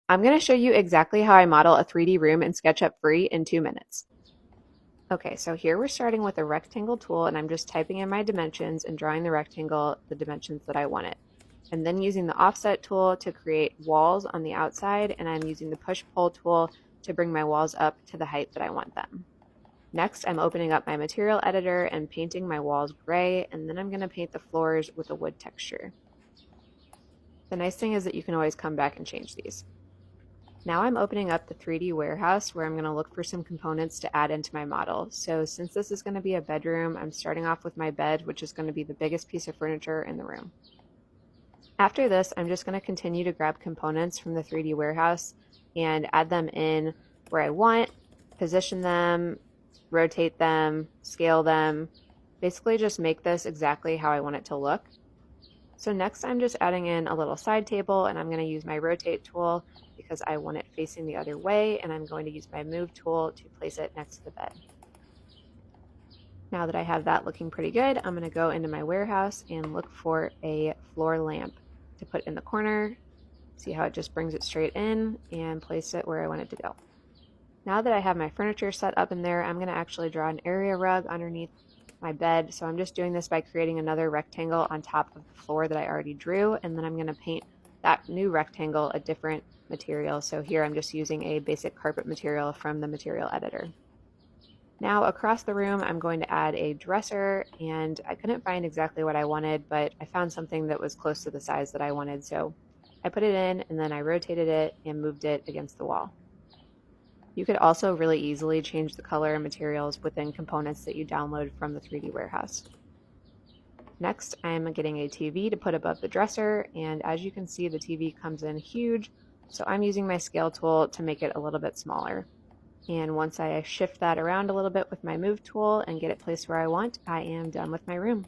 I'm going to show you exactly how I model a 3D room in SketchUp Free in 2 minutes. Okay, so here we're starting with a rectangle tool, and I'm just typing in my dimensions and drawing the rectangle the dimensions that I want it. I'm then using the offset tool to create walls on the outside, and I'm using the push-pull tool to bring my walls up to the height that I want them. Next, I'm opening up my material editor and painting my walls gray, and then I'm going to paint the floors with a wood texture. The nice thing is that you can always come back and change these. Now I'm opening up the 3D warehouse where I'm going to look for some components to add into my model. So since this is going to be a bedroom, I'm starting off with my bed, which is going to be the biggest piece of furniture in the room. After this, I'm just going to continue to grab components from the 3D warehouse and add them in where I want, position them, rotate them, scale them, basically just make this exactly how I want it to look. So next I'm just adding in a little side table, and I'm going to use my rotate tool because I want it facing the other way, and I'm going to use my move tool to place it next to the bed. Now that I have that looking pretty good, I'm going to go into my warehouse and look for a floor lamp to put in the corner. See how it just brings it straight in, and place it where I want it to go. Now that I have my furniture set up in there, I'm going to actually draw an area rug underneath my bed. So I'm just doing this by creating another rectangle on top of the floor that I already drew, and then I'm going to paint that new rectangle a different material. So here I'm just using a basic carpet material from the material editor. Now across the room I'm going to add a dresser, and I couldn't find exactly what I wanted, but I found something that was close to the size that I wanted, so I put it in and then I rotated it and moved it against the wall. You could also really easily change the color and materials within components that you download from the 3D warehouse. Next, I'm getting a TV to put above the dresser, and as you can see, the TV comes in huge, so I'm using my scale tool to make it a little bit smaller. And once I shift that around a little bit with my move tool and get it placed where I want, I am done with my room.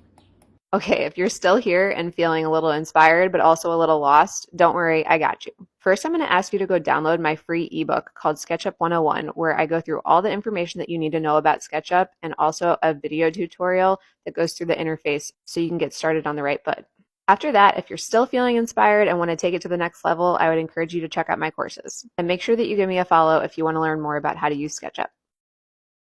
Okay, if you're still here and feeling a little inspired but also a little lost, don't worry, I got you. First, I'm going to ask you to go download my free ebook called SketchUp 101, where I go through all the information that you need to know about SketchUp and also a video tutorial that goes through the interface so you can get started on the right foot. After that, if you're still feeling inspired and want to take it to the next level, I would encourage you to check out my courses. And make sure that you give me a follow if you want to learn more about how to use SketchUp.